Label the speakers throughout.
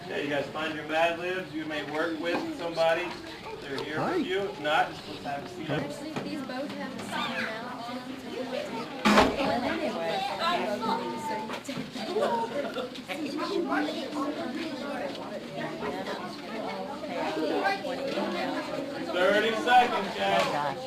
Speaker 1: Okay, you guys find your Mad Libs. You may work with somebody. They're here with you. If not, just have a seat.
Speaker 2: Actually, these both have the same amount on them.
Speaker 3: Well, anyway.
Speaker 1: 30 seconds, guys.
Speaker 3: Oh, gosh.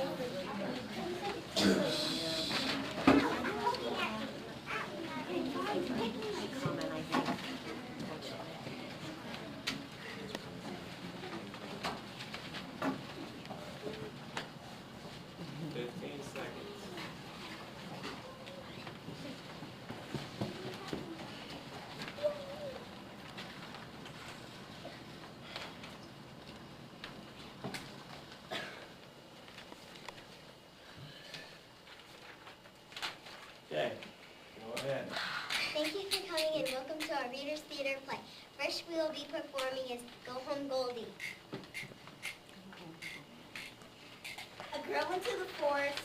Speaker 1: 15 seconds. Okay, go ahead.
Speaker 4: Thank you for coming and welcome to our Reader's Theater play. First we will be performing is Go Home Goldie. A girl went to the forest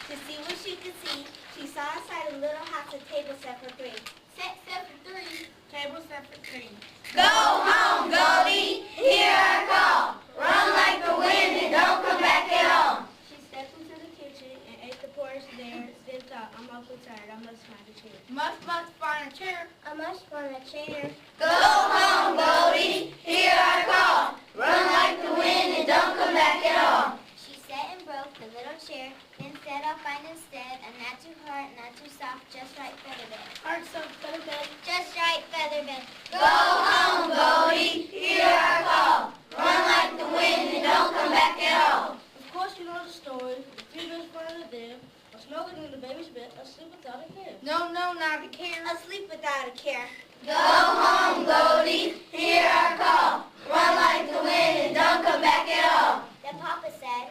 Speaker 4: to see what she could see. She saw inside a little house a table set for three. Set for three. Table set for three.
Speaker 5: Go home, Goldie, hear our call. Run like the wind and don't come back at all.
Speaker 4: She stepped into the kitchen and ate the porridge there. Then thought, I'm awfully tired. I must find a chair.
Speaker 5: Must find a chair.
Speaker 4: I must find a chair.
Speaker 5: Go home, Goldie, hear our call. Run like the wind and don't come back at all.
Speaker 4: She sat and broke the little chair, then said I'll find instead a not too hard, not too soft, just right feather bed. Hard, soft, feather bed. Just right feather bed.
Speaker 5: Go home, Goldie, hear our call. Run like the wind and don't come back at all.
Speaker 6: Of course you know the story. The three best friends are there. A smoking in the baby's bed, asleep without a care.
Speaker 5: No, not a care.
Speaker 4: Asleep without a care.
Speaker 5: Go home, Goldie, hear our call. Run like the wind and don't come back at all.
Speaker 4: Then Papa said,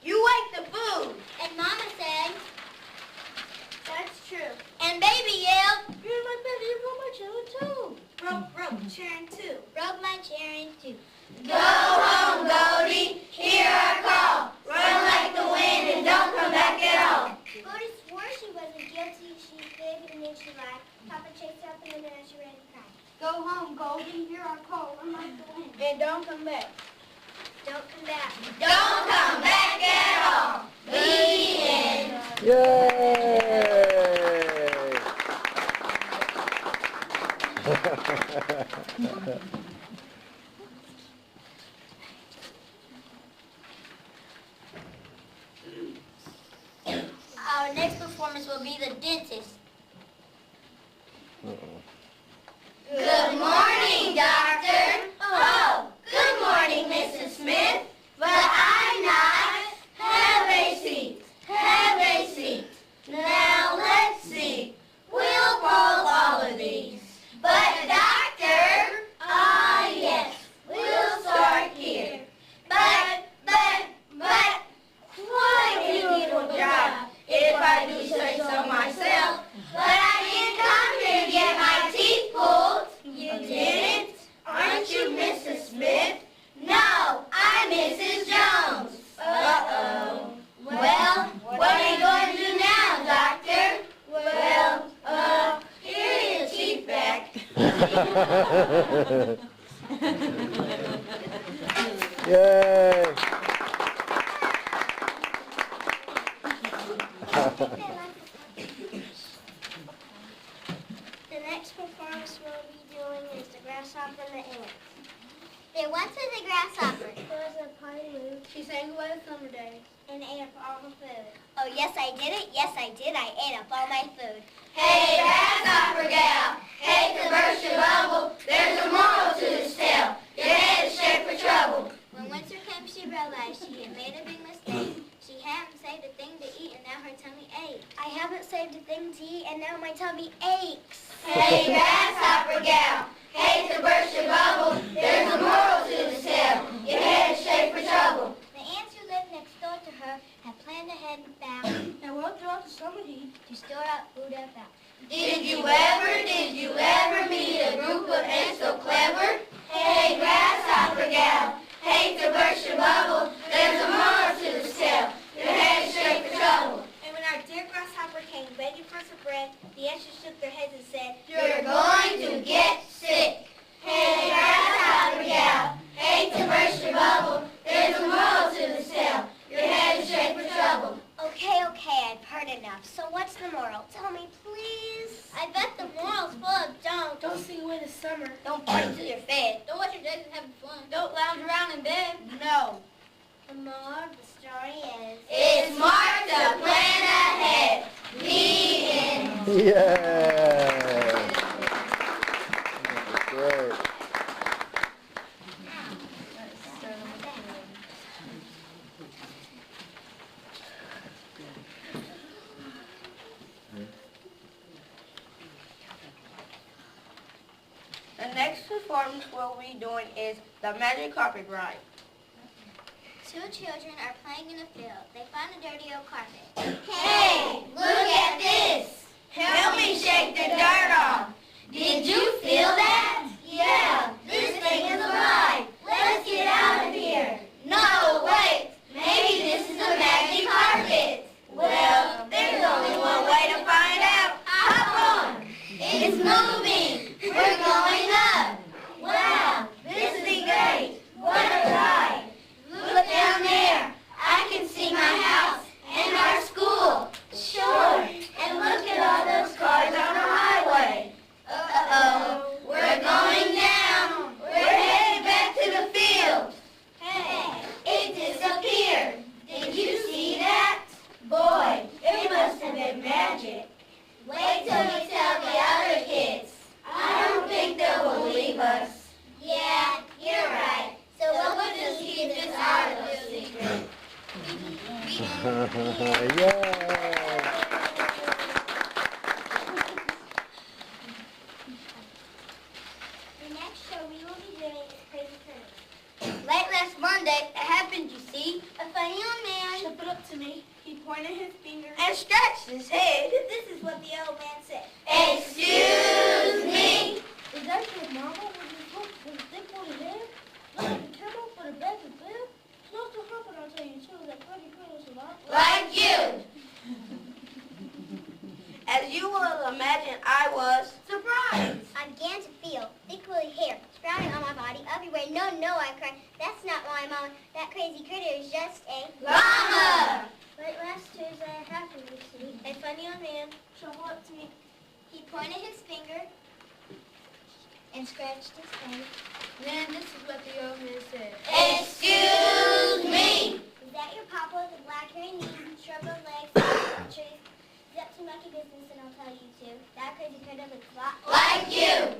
Speaker 5: You ate the food.
Speaker 4: and Mama said, that's true. And Baby yelled,
Speaker 6: You're in my bed, you broke my chair too.
Speaker 4: broke the chair in two. Broke my chair in two.
Speaker 5: Go home, Goldie, hear our call. Run like the wind and don't come back at all.
Speaker 4: Goldie swore she wasn't guilty. She fibbed and then she lied. Papa chased her out the window and she ran and cried. Go home, Goldie, hear our call. Run like the wind.
Speaker 6: And don't come back.
Speaker 4: Don't come back.
Speaker 5: Don't come back at all. The end.
Speaker 7: Yay!
Speaker 4: Our next performance will be The Dentist.
Speaker 5: Good morning, Doctor. Oh, good morning, Mrs. Smith. But I'm not. Have a seat. Have a seat. Now let's see. We'll pull all of these. But doctor, yes, we'll start here. But, what a beautiful job, if I do say so myself. But I didn't come here to get my teeth pulled. You didn't? Aren't you Mrs. Smith? No, I'm Mrs. Jones. Uh-oh. Well, what are you going to do now, Doctor? Well, here are your teeth back.
Speaker 7: Yay!
Speaker 4: The next performance we'll be doing is The Grasshopper and the Ant. There once was a grasshopper. There was a party moon. She sang away the summer days and ate up all her food. Oh, yes, I did it. Yes, I did. I ate up all my food.
Speaker 5: Hey, grasshopper gal, hate to burst your bubble. There's a moral to this tale. Your head is shaped for trouble.
Speaker 4: When winter came, she realized she had made a big mistake. She hadn't saved a thing to eat, and now her tummy aches. I haven't saved a thing to eat, and now my tummy aches.
Speaker 5: Hey, grasshopper gal, hate to burst your bubble. There's a moral to this tale. Your head is shaped for trouble.
Speaker 4: The ants who lived next door to her had planned ahead and found
Speaker 6: And worked throughout the summer heat.
Speaker 4: to store up food up out.
Speaker 5: Did you ever meet a group of ants so clever? Hey, grasshopper gal, hate to burst your bubble. There's a moral to this tale. Your head is shaped for trouble.
Speaker 4: And when our dear grasshopper came begging for some
Speaker 5: wait till you're fed.
Speaker 2: Don't watch your days and have fun.
Speaker 6: Don't lounge around in bed.
Speaker 5: No.
Speaker 4: The moral of the story is...
Speaker 5: It's smart to plan ahead. The end.
Speaker 7: Yay! That's great.
Speaker 5: The next performance we'll be doing is the Magic Carpet Ride.
Speaker 4: Two children are playing in a field. They find a dirty old carpet.
Speaker 5: Hey, look at this. Help me shake the dirt off. Did you feel that? Yeah, this thing is alive. Let's get out of here. No, wait. Maybe this is a magic carpet. Well, there's only one way to find out. Hop on. It's moving. We're going up. Wow, this is great. What a ride. Look down there. I can see my house and our school. Sure. And look at all those cars on the highway. Uh-oh. We're going down. We're headed back to the field. Hey, it disappeared. Did you see that? Boy, it must have been magic. Wait till we tell the other kids. I don't think they'll believe us. Yeah, you're right. So we'll just keep this our little secret.
Speaker 7: Yay!
Speaker 4: The next show we will be doing is Crazy Critters.
Speaker 5: Late last Monday, it happened, you see.
Speaker 4: A funny old man
Speaker 6: Step it up to me. He pointed his finger.
Speaker 5: And scratched his head.
Speaker 4: This is what the old man said.
Speaker 5: Excuse me.
Speaker 6: Is that your mama with the thick on his head? Look at the camel for the back of the bed. Close to hopping, I'll tell you too. That pretty girl is a lot.
Speaker 5: Like you. As you will imagine, I was surprised.
Speaker 4: I began to feel thick woolly hair sprouting on my body everywhere. No, I cried. That's not why, Mama. That crazy critter is just a
Speaker 5: Llama.
Speaker 4: Late last Tuesday, it happened, you see. A funny old man shuffled up to me. He pointed his finger and scratched his face.
Speaker 2: Then this is what the old man said.
Speaker 5: Excuse me.
Speaker 4: Is that your papa with the black hairy knees and shrubby legs and trees? Is that too much business, and I'll tell you too. That crazy critter looks a lot
Speaker 5: Like you.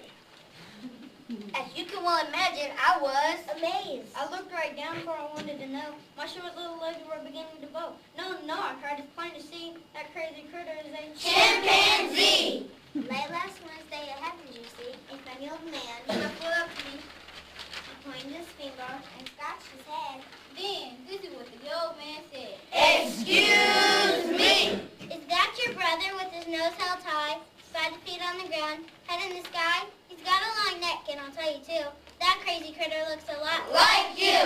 Speaker 5: As you can well imagine, I was
Speaker 4: amazed.
Speaker 6: I looked right down for I wanted to know. My short little legs were beginning to bow. No, I cried. It's plain to see that crazy critter is a
Speaker 5: chimpanzee.
Speaker 4: Late last Wednesday, it happened, you see. A funny old man shuffled up to me. He pointed his finger and scratched his head.
Speaker 2: Then this is what the old man said.
Speaker 5: Excuse me.
Speaker 4: Is that your brother with his nose held high, 5 feet on the ground, head in the sky? He's got a long neck, and I'll tell you too, that crazy critter looks a lot
Speaker 5: Like you.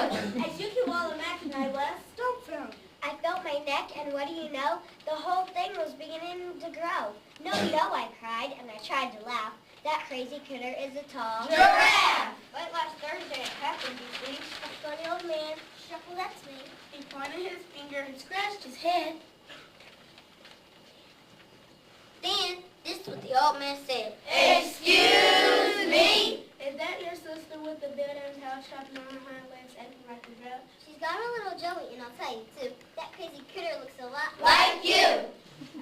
Speaker 6: As you can well imagine, I was dumbfounded.
Speaker 4: I felt my neck, and what do you know? The whole thing was beginning to grow. No, I cried, and I tried to laugh. That crazy critter is a tall
Speaker 5: Giraffe.
Speaker 6: Late last Thursday, it happened, you see.
Speaker 4: A funny old man shuffled up to me.
Speaker 6: He pointed his finger and scratched his head.
Speaker 4: Then, this is what the old man said.
Speaker 5: Excuse me.
Speaker 6: Is that your sister with the bed and towel strapping on her hind legs acting like a giraffe?
Speaker 4: She's got a little Joey, and I'll tell you too, that crazy critter looks a lot
Speaker 5: Like you.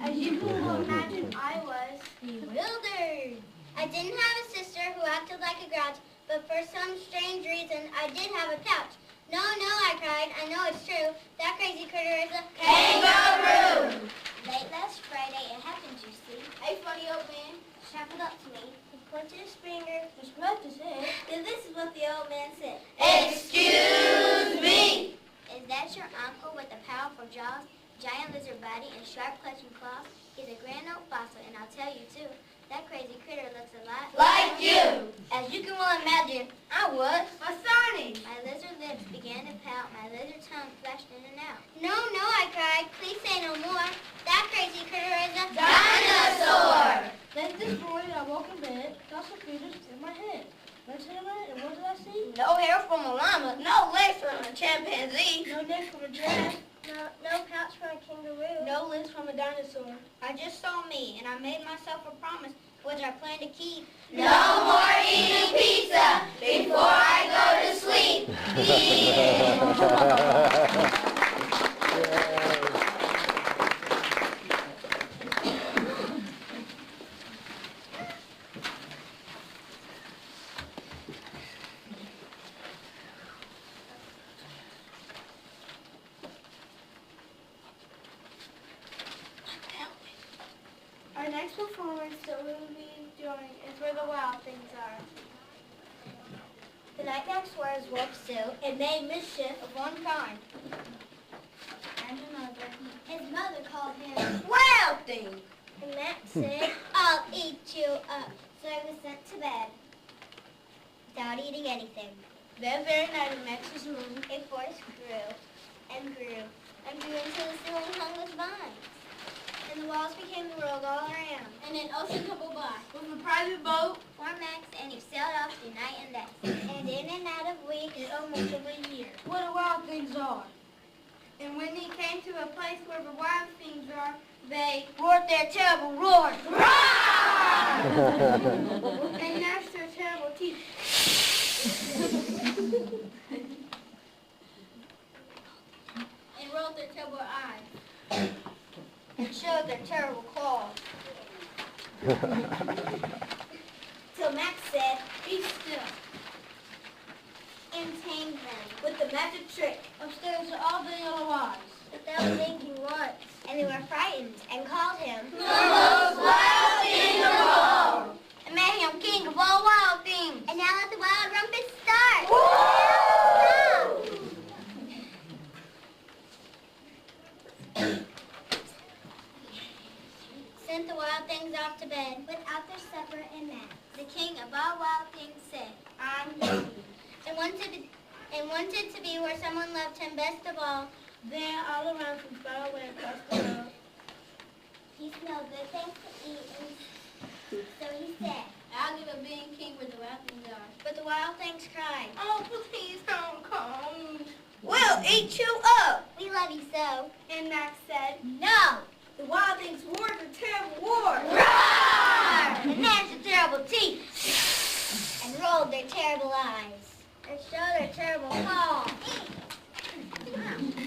Speaker 6: As you can well imagine, I was
Speaker 4: bewildered. I didn't have a sister who acted like a grouch, but for some strange reason, I did have a pouch. No, I cried. I know it's true. That crazy critter is a
Speaker 5: Kangaroo.
Speaker 4: Late last Friday, it happened, you see.
Speaker 2: Hey, funny old man.
Speaker 4: Shuffled up to me. He pointed his finger.
Speaker 6: He scratched his head.
Speaker 4: Then this is what the old man said.
Speaker 5: Excuse me.
Speaker 4: Is that your uncle with the powerful jaws, giant lizard body, and sharp clutching claws? He's a grand old fossil, and I'll tell you too, that crazy critter looks a lot
Speaker 5: Like you.
Speaker 4: As you can well imagine, I was
Speaker 5: astonished.
Speaker 4: My lizard lips began to pout. My lizard tongue flashed in and out. No, I cried. Please say no more. That crazy critter is a
Speaker 5: Dinosaur.
Speaker 6: Then this morning, I woke in bed, got some feathers in my head. Went to the bed, and what did I see?
Speaker 5: No hair from a llama, no legs from a chimpanzee,
Speaker 6: No neck from a giraffe.
Speaker 4: No pouch from a kangaroo.
Speaker 6: No limbs from a dinosaur.
Speaker 5: I just saw me, and I made myself a promise.
Speaker 4: which I plan to keep.
Speaker 5: No more eating pizza before I go to sleep.
Speaker 6: Our next performance that we will be doing is Where the Wild Things Are.
Speaker 4: The night next door is Wolf Sue and made mischief of one kind. And another. His mother called him
Speaker 5: Wild thing.
Speaker 4: and Max said, I'll eat you up. So he was sent to bed without eating anything.
Speaker 6: That very night in Max's room,
Speaker 4: A forest grew and grew and grew until the ceiling hung with vines. And the walls became the world all around.
Speaker 2: And an ocean tumbled by.
Speaker 6: with a private boat,
Speaker 4: For Max and he sailed off through night and day. And in and out of weeks,
Speaker 6: almost every year. Where the wild things are. And when he came to a place where the wild things are, they roared their terrible roar. And gnashed their terrible teeth.
Speaker 2: And rolled their terrible eyes.
Speaker 4: and showed their terrible claws. Till Max said,
Speaker 6: Be still.
Speaker 4: and tamed them.
Speaker 6: With the magic trick. Upstairs are all the yellow eyes.
Speaker 4: Without thinking once. And they were frightened and called him.
Speaker 5: The most wild thing of all.
Speaker 4: And made him king of all wild things. And now let the wild rumpus start. Sent the wild things off to bed without their supper and nap. The king of all wild things said, I'm hungry. And wanted to be where someone loved him best of all.
Speaker 6: Then all around from far away across the world.
Speaker 4: He smelled good things to eat, and so he said,
Speaker 2: I'll give up being king where the wild things are.
Speaker 4: but the wild things cried,
Speaker 6: Oh, please don't come.
Speaker 5: We'll eat you up.
Speaker 4: we love you so.
Speaker 6: And Max said,
Speaker 4: No!
Speaker 6: the wild things warred a terrible war.
Speaker 4: And gnashed their terrible teeth, and rolled their terrible eyes, and showed their terrible claws.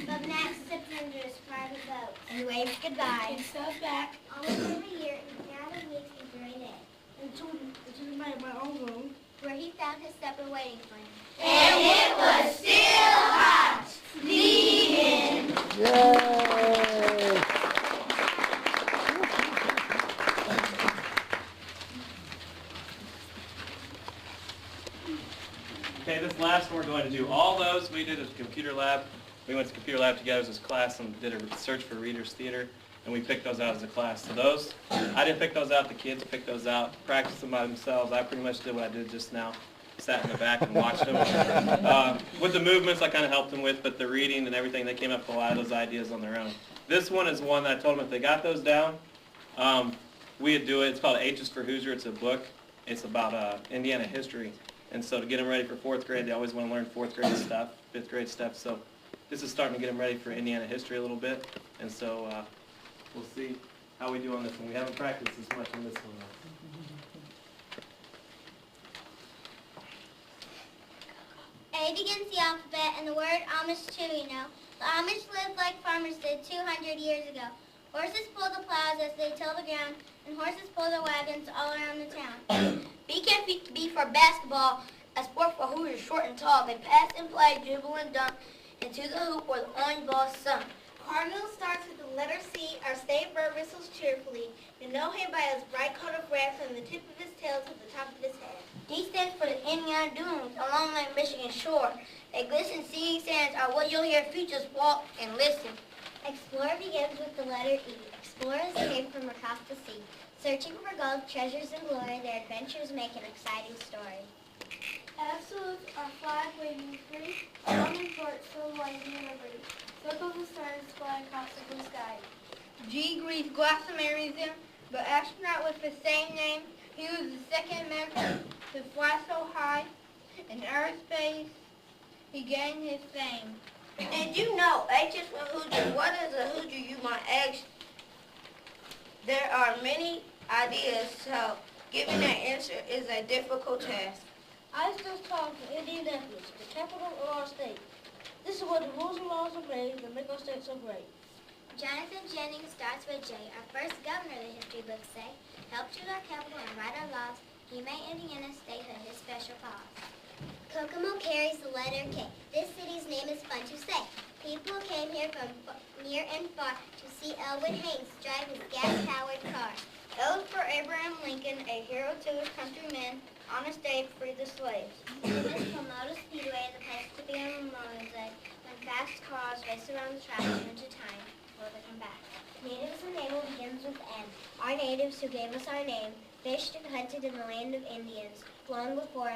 Speaker 4: But Max stepped into his private boat and waved goodbye.
Speaker 6: And stepped back
Speaker 4: Almost every year, in out of weeks, he great day,
Speaker 6: into my own room.
Speaker 4: where he found his supper waiting for him.
Speaker 5: And it was still hot. The end.
Speaker 7: Yay!
Speaker 1: Okay, this last one we're going to do all those we did at the computer lab. We went to computer lab together as a class and did a search for Reader's Theater, and we picked those out as a class. So those, I didn't pick those out, the kids picked those out, practiced them by themselves. I pretty much did what I did just now, sat in the back and watched them. With the movements I kind of helped them with, but the reading and everything, they came up with a lot of those ideas on their own. This one is one that I told them if they got those down, we'd do it. It's called H's for Hoosier. It's a book. It's about Indiana history. And so to get them ready for 4th grade, they always want to learn 4th grade stuff, 5th grade stuff. So this is starting to get them ready for Indiana history a little bit. And so we'll see how we do on this one. We haven't practiced as much on this one, though.
Speaker 4: A begins the alphabet and the word Amish too, you know. The Amish lived like farmers did 200 years ago. Horses pull the plows as they till the ground, and horses pull the wagons all around the town.
Speaker 5: B can be for basketball, a sport for Hoosiers short and tall. They pass and play, dribble and dunk into the hoop where the orange ball is sunk.
Speaker 6: Cardinal starts with the letter C. Our state bird whistles cheerfully. You know him by his bright coat of red from the tip of his tail to the top of his head.
Speaker 5: D stands for the Indiana Dunes along Lake Michigan shore. They glisten singing sands are what you'll hear futures walk and listen.
Speaker 4: Explorer begins with the letter E. Explorers came from across the sea. Searching for gold, treasures, and glory, their adventures make an exciting story.
Speaker 6: Absolutes are flag waving free, along ports symbolizing liberty. Circles of stars fly across the blue sky.
Speaker 5: G greets Glasamarism, the astronaut with the same name. He was the second American to fly so high in aerospace. He gained his fame. And you know, H is for Hoosier. What is a Hoosier, you might ask? There are many ideas, so Giving that answer is a difficult task.
Speaker 6: I still talk from Indianapolis, the capital of our state. This is where the rules and laws are made that make our state so great.
Speaker 4: Jonathan Jennings starts with J. Our first governor, the history books say, helped choose our capital and write our laws. He made Indiana statehood his special cause. Kokomo carries the letter K. This city's name is fun to say. People came here from near and far to see Elwood Haynes drive his gas-powered car. L for Abraham Lincoln, a hero to his countrymen, on his day freed the slaves. This Pomona Speedway is a place to be on Memorial Day when fast cars race around the track in winter time before they come back. Natives and naval begins with N. Our natives who gave us our name fished and hunted in the land of Indians long before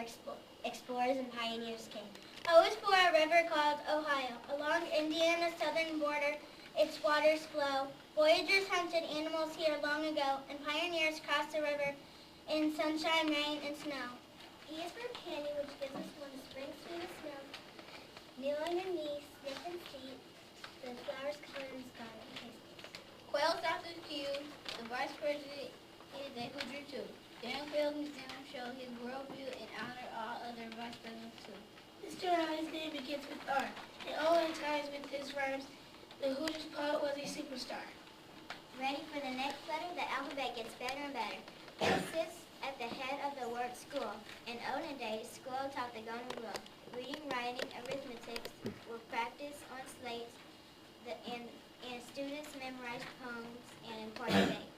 Speaker 4: explorers and pioneers came. O is for a river called Ohio. Along Indiana's southern border, its waters flow. Voyagers hunted animals here long ago, and pioneers crossed the river in sunshine, rain, and snow. E is for candy, which gives us when the spring through the snow. Kneel on your knees, sniff and see the flowers color in the sky and taste it.
Speaker 2: Quail stops at Q. The vice president is a Hoosier too. Dan Quayle Museum show his worldview and honor all other vice presidents too.
Speaker 6: Mr. Ryan's name begins with R. In all our times with his rhymes, the Hoosiers poet was a superstar.
Speaker 4: Ready for the next letter? The alphabet gets better and better. S sits at the head of the word school. In olden days, school taught the golden rule. Reading, writing, arithmetic were practiced on slates, and students memorized poems and important dates.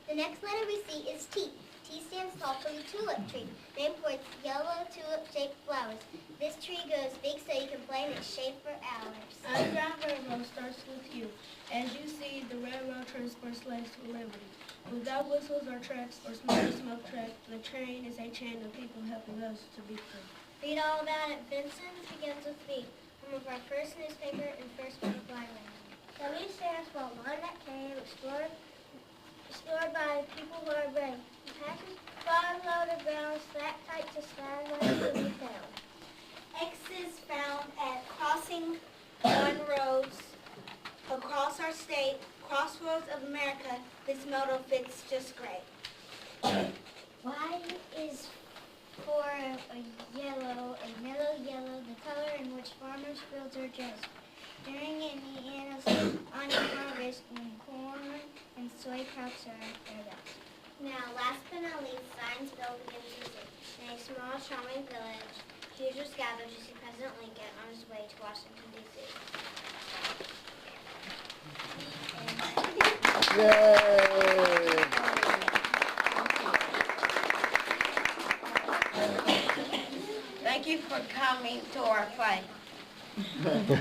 Speaker 4: The next letter we see is T. T stands tall for the tulip tree, named for its yellow tulip-shaped flowers. This tree goes big so you can play in its shape for hours.
Speaker 6: Underground Railroad starts with U. As you see, the railroad transports slaves to liberty. Without whistles or tracks or smoke track, the train is a chain of people helping us to be free.
Speaker 4: Read all about it. Vincent's begins with V, home of our first newspaper and first butterfly land. W stands for one that came explored by people who are brave. The package 5 load of ground stacked tight to sky where to be found.
Speaker 5: X is found at crossing one roads across our state, crossroads of America. This motto fits just great.
Speaker 4: Y is for a mellow yellow, the color in which farmers' fields are dressed. During Indiana's onion harvest, when corn and soy crops are their best. Now, last but not least, signs built begins with Z. In a small, charming village, Hoosiers gathered to see President Lincoln on his way to Washington, D.C.
Speaker 7: Yay!
Speaker 5: Thank you for coming to our play.
Speaker 7: Yay!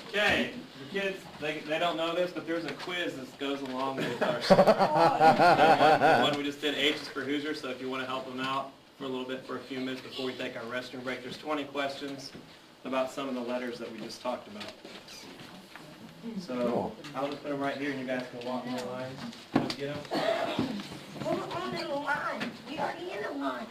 Speaker 1: Okay, the kids, they don't know this, but there's a quiz that goes along with our the one we just did, H is for Hoosier, so if you want to help them out for a little bit, for a few minutes before we take our restroom break, there's 20 questions about some of the letters that we just talked about. So I'll just put them right here, and you guys can walk in the line. Just get them.
Speaker 5: We're on the line. We are in the line.